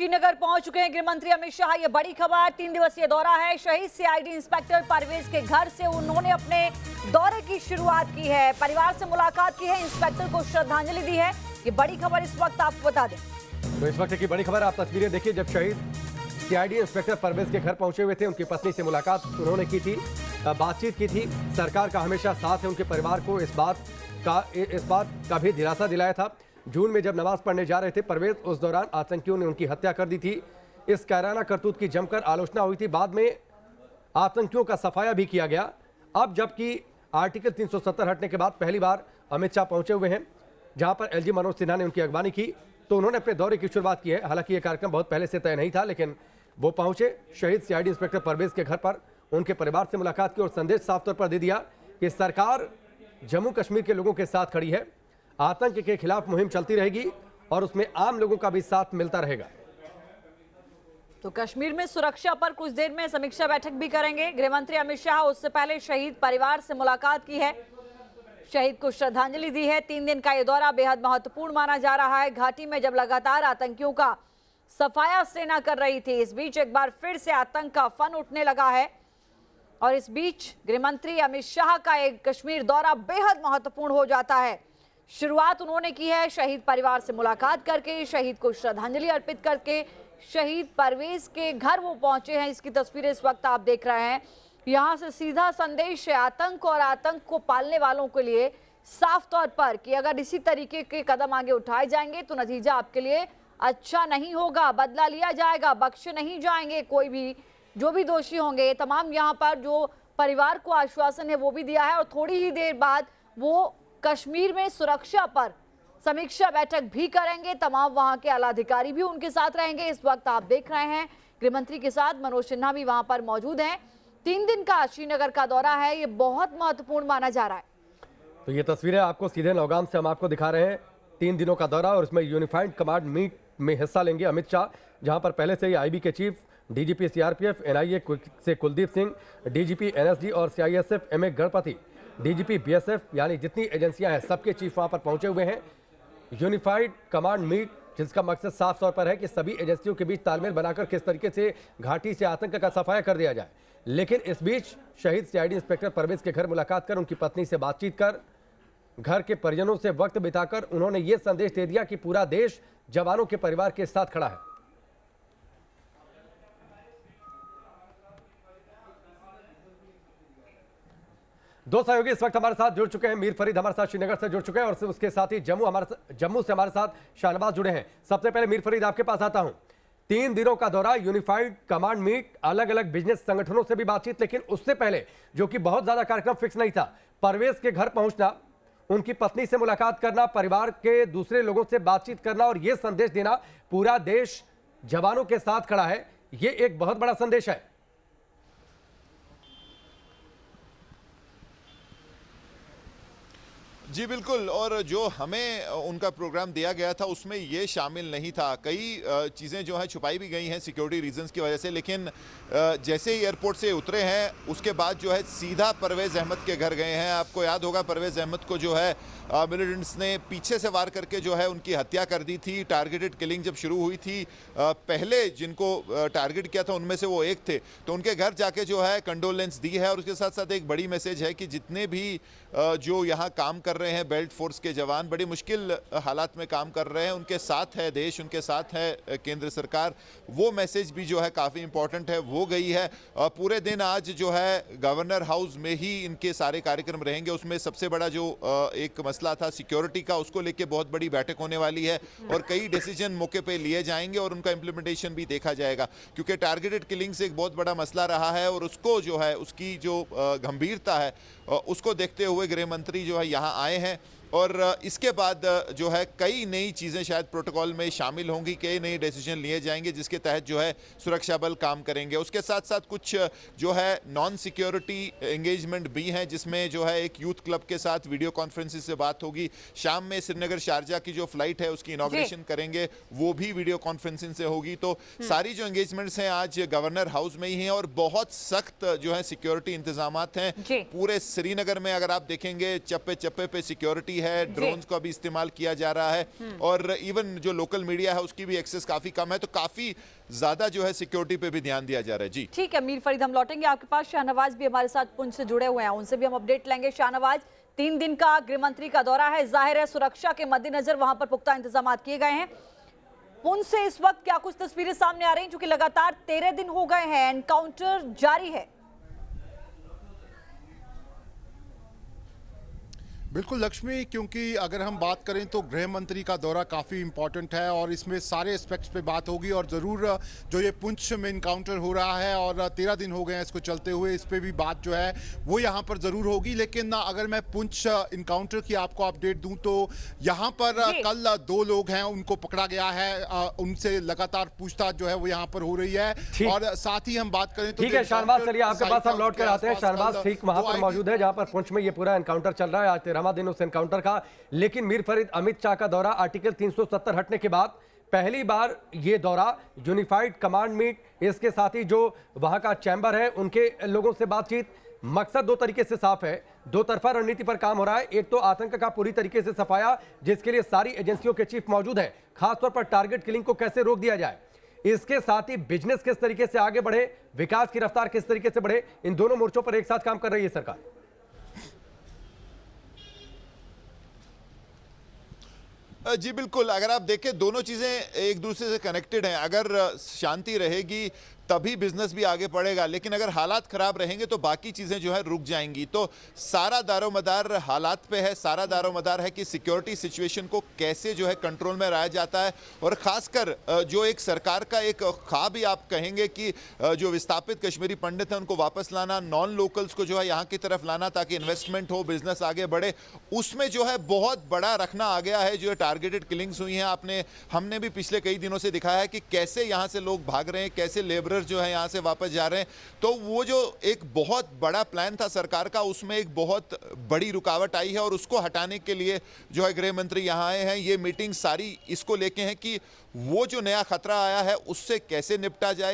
श्रीनगर पहुंच चुके हैं गृह मंत्री अमित शाह। ये बड़ी खबर, 3 दिवसीय दौरा है। शहीद सीआईडी इंस्पेक्टर परवेज के घर से उन्होंने अपने दौरे की शुरुआत की है। परिवार से मुलाकात की है, इंस्पेक्टर को श्रद्धांजलि दी है। ये बड़ी खबर इस वक्त आपको बता दें। तो इस वक्त की बड़ी खबर, आप तस्वीरें देखिए। जब शहीद सीआईडी इंस्पेक्टर परवेज के घर पहुंचे हुए थे, उनकी पत्नी से मुलाकात उन्होंने की थी, बातचीत की थी। सरकार का हमेशा साथ है, उनके परिवार को इस बात का भी दिलासा दिलाया था। जून में जब नमाज पढ़ने जा रहे थे परवेज, उस दौरान आतंकियों ने उनकी हत्या कर दी थी। इस कायराना करतूत की जमकर आलोचना हुई थी। बाद में आतंकियों का सफाया भी किया गया। अब जबकि आर्टिकल 370 हटने के बाद पहली बार अमित शाह पहुंचे हुए हैं, जहां पर एलजी मनोज सिन्हा ने उनकी अगवानी की, तो उन्होंने अपने दौरे की शुरुआत की है। हालांकि यह कार्यक्रम बहुत पहले से तय नहीं था, लेकिन वो पहुंचे शहीद सीआईडी इंस्पेक्टर परवेज के घर पर, उनके परिवार से मुलाकात की और संदेश साफ तौर पर दे दिया कि सरकार जम्मू कश्मीर के लोगों के साथ खड़ी है। आतंक के खिलाफ मुहिम चलती रहेगी और उसमें आम लोगों का भी साथ मिलता रहेगा। तो कश्मीर में सुरक्षा पर कुछ देर में समीक्षा बैठक भी करेंगे गृह मंत्री अमित शाह। उससे पहले शहीद परिवार से मुलाकात की है, शहीद को श्रद्धांजलि दी है। 3 दिन का यह दौरा बेहद महत्वपूर्ण माना जा रहा है। घाटी में जब लगातार आतंकियों का सफाया सेना कर रही थी, इस बीच एक बार फिर से आतंक का फन उठने लगा है। और इस बीच गृह मंत्री अमित शाह का एक कश्मीर दौरा बेहद महत्वपूर्ण हो जाता है। शुरुआत उन्होंने की है शहीद परिवार से मुलाकात करके, शहीद को श्रद्धांजलि अर्पित करके। शहीद परवेज के घर वो पहुंचे हैं, इसकी तस्वीरें इस वक्त आप देख रहे हैं। यहां से सीधा संदेश है आतंक और आतंक को पालने वालों के लिए साफ तौर पर कि अगर इसी तरीके के कदम आगे उठाए जाएंगे तो नतीजा आपके लिए अच्छा नहीं होगा, बदला लिया जाएगा, बख्शे नहीं जाएंगे कोई भी, जो भी दोषी होंगे। तमाम यहाँ पर जो परिवार को आश्वासन है वो भी दिया है। और थोड़ी ही देर बाद वो कश्मीर में सुरक्षा पर समीक्षा बैठक भी करेंगे। तमाम वहां के आला अधिकारी भी उनके साथ रहेंगे। इस वक्त आप देख रहे हैं गृह मंत्री के साथ मनोज सिन्हा भी वहां पर मौजूद हैं। 3 दिन का श्रीनगर का दौरा है, ये बहुत महत्वपूर्ण माना जा रहा है। तो ये तस्वीरें आपको सीधे नौगाम से हम आपको दिखा रहे हैं। 3 दिनों का दौरा और इसमें यूनिफाइड कमांड मीट में हिस्सा लेंगे अमित शाह, जहां पर पहले से ही आईबी के चीफ, डीजीपी सीआरपीएफ, एनआईए से कुलदीप सिंह, डीजीपी एनएसजी और CISF MA Ganpati, DGP BSF, यानी जितनी एजेंसियां हैं सबके चीफ वहां पर पहुंचे हुए हैं। यूनिफाइड कमांड मीट, जिसका मकसद साफ तौर पर है कि सभी एजेंसियों के बीच तालमेल बनाकर किस तरीके से घाटी से आतंक का सफाया कर दिया जाए। लेकिन इस बीच शहीद सीआईडी इंस्पेक्टर परवेज के घर मुलाकात कर, उनकी पत्नी से बातचीत कर, घर के परिजनों से वक्त बिताकर उन्होंने ये संदेश दे दिया कि पूरा देश जवानों के परिवार के साथ खड़ा है। दो सहयोगी इस वक्त हमारे साथ जुड़ चुके हैं। मीर फरीद हमारे साथ श्रीनगर से जुड़ चुके हैं और उसके साथ ही जम्मू से हमारे साथ शाहनवाज जुड़े हैं। सबसे पहले मीर फरीद, आपके पास आता हूं। 3 दिनों का दौरा, यूनिफाइड कमांड मीट, अलग अलग बिजनेस संगठनों से भी बातचीत, लेकिन उससे पहले जो कि बहुत ज्यादा कार्यक्रम फिक्स नहीं था, परवेज के घर पहुंचना, उनकी पत्नी से मुलाकात करना, परिवार के दूसरे लोगों से बातचीत करना और यह संदेश देना पूरा देश जवानों के साथ खड़ा है, यह एक बहुत बड़ा संदेश है। जी बिल्कुल, और जो हमें उनका प्रोग्राम दिया गया था उसमें ये शामिल नहीं था। कई चीज़ें जो है छुपाई भी गई हैं सिक्योरिटी रीजंस की वजह से, लेकिन जैसे ही एयरपोर्ट से उतरे हैं उसके बाद जो है सीधा परवेज़ अहमद के घर गए हैं। आपको याद होगा परवेज़ अहमद को जो है मिलिटेंट्स ने पीछे से वार करके जो है उनकी हत्या कर दी थी। टारगेटेड किलिंग जब शुरू हुई थी, पहले जिनको टारगेट किया था उनमें से वो एक थे, तो उनके घर जाके जो है कंडोलेंस दी है। और उसके साथ साथ एक बड़ी मैसेज है कि जितने भी जो यहाँ काम कर रहे हैं बेल्ट फोर्स के जवान, बड़ी मुश्किल हालात में काम कर रहे हैं, उनके साथ है देश, उनके साथ है केंद्र सरकार। वो मैसेज भी जो है काफ़ी इंपॉर्टेंट है, वो गई है। पूरे दिन आज जो है गवर्नर हाउस में ही इनके सारे कार्यक्रम रहेंगे। उसमें सबसे बड़ा जो एक मसला था सिक्योरिटी का, उसको लेके बहुत बड़ी बैठक होने वाली है और कई डिसीजन मौके पे लिए जाएंगे और उनका इंप्लीमेंटेशन भी देखा जाएगा, क्योंकि टारगेटेड किलिंग्स एक बहुत बड़ा मसला रहा है और उसको जो है उसकी जो गंभीरता है उसको देखते हुए गृह मंत्री जो है यहाँ आए हैं। और इसके बाद जो है कई नई चीज़ें शायद प्रोटोकॉल में शामिल होंगी, कई नए डिसीजन लिए जाएंगे जिसके तहत जो है सुरक्षा बल काम करेंगे। उसके साथ साथ कुछ जो है नॉन सिक्योरिटी एंगेजमेंट भी हैं, जिसमें जो है एक यूथ क्लब के साथ वीडियो कॉन्फ्रेंसिस से बात होगी। शाम में श्रीनगर शारजा की जो फ्लाइट है उसकी इनॉग्रेशन करेंगे, वो भी वीडियो कॉन्फ्रेंसिंग से होगी। तो सारी जो एंगेजमेंट्स हैं आज गवर्नर हाउस में ही हैं और बहुत सख्त जो है सिक्योरिटी इंतजाम हैं पूरे श्रीनगर में। अगर आप देखेंगे चप्पे चप्पे पे सिक्योरिटी है, ड्रोन्स का भी इस्तेमाल किया जा रहा है और इवन जो लोकल मीडिया है उसकी भी एक्सेस काफी कम है, तो काफी ज्यादा जो है सिक्योरिटी पे भी ध्यान दिया जा रहा है। जी ठीक है मीर फरीद, हम लौटेंगे आपके पास। शाहनवाज भी हमारे साथ पुंछ से जुड़े हुए हैं, उनसे भी हम अपडेट लेंगे। शाहनवाज, 3 दिन का गृह मंत्री का दौरा है, जाहिर है सुरक्षा के मद्देनजर वहां पर पुख्ता इंतजाम किए गए हैं। पुंछ से इस वक्त क्या कुछ तस्वीरें सामने आ रही हैं, क्योंकि लगातार 13 दिन हो गए हैं, एनकाउंटर जारी है। बिल्कुल लक्ष्मी, क्योंकि अगर हम बात करें तो गृह मंत्री का दौरा काफ़ी इंपॉर्टेंट है और इसमें सारे एस्पेक्ट्स पे बात होगी और ज़रूर जो ये पुंछ में इनकाउंटर हो रहा है और 13 दिन हो गए हैं इसको चलते हुए, इस पर भी बात जो है वो यहाँ पर ज़रूर होगी। लेकिन अगर मैं पुंछ इनकाउंटर की आपको अपडेट दूँ तो यहाँ पर कल 2 लोग हैं उनको पकड़ा गया है, उनसे लगातार पूछताछ जो है वो यहाँ पर हो रही है। और साथ ही हम बात करें तो ठीक है शाहनवाज, चलिए आपके पास हम लौट कर आते हैं। शाहनवाज ठीक वहां पर मौजूद है जहां पर पुंछ में ये पूरा एनकाउंटर चल रहा है, आज 13वां दिन उस एनकाउंटर का। लेकिन मीर फरीद, अमित शाह का दौरा आर्टिकल 370 हटने के बाद पहली बार ये दौरा यूनिफाइड कमांड मीट, इसके साथ ही जो वहां का चैंबर है उनके लोगों से बातचीत। मकसद 2 तरीके से साफ है, 2 तरफा रणनीति पर काम हो रहा है। एक तो आतंक का पूरी तरीके से सफाया, जिसके लिए सारी एजेंसियों के चीफ मौजूद हैं, खासतौर पर टारगेट किलिंग को कैसे रोक दिया जाए। इसके साथ ही बिजनेस किस तरीके से आगे बढ़े, विकास की रफ्तार किस तरीके से बढ़े, इन दोनों मोर्चों पर एक साथ काम कर रही है सरकार। जी बिल्कुल, अगर आप देखें दोनों चीजें एक दूसरे से कनेक्टेड हैं। अगर शांति रहेगी तभी बिजनेस भी आगे बढ़ेगा, लेकिन अगर हालात खराब रहेंगे तो बाकी चीजें जो है रुक जाएंगी। तो सारा दारोमदार हालात पे है, सारा दारोमदार है कि सिक्योरिटी सिचुएशन को कैसे जो है कंट्रोल में रहा जाता है। और खासकर जो एक सरकार का एक ख्वाब ही आप कहेंगे कि जो विस्थापित कश्मीरी पंडित हैं उनको वापस लाना, नॉन लोकल्स को जो है यहाँ की तरफ लाना ताकि इन्वेस्टमेंट हो, बिजनेस आगे बढ़े, उसमें जो है बहुत बड़ा रखना आ गया है। जो है टारगेटेड किलिंग्स हुई हैं, हमने भी पिछले कई दिनों से दिखाया है कि कैसे यहाँ से लोग भाग रहे हैं, कैसे लेबर जो है यहां से वापस जा रहे हैं। तो वो जो एक बहुत बड़ा प्लान था सरकार का, उसमें एक बहुत बड़ी रुकावट आई है और उसको हटाने के लिए जो है गृह मंत्री यहां आए हैं। ये मीटिंग सारी इसको लेके है कि वो जो नया खतरा आया है उससे कैसे निपटा जाए,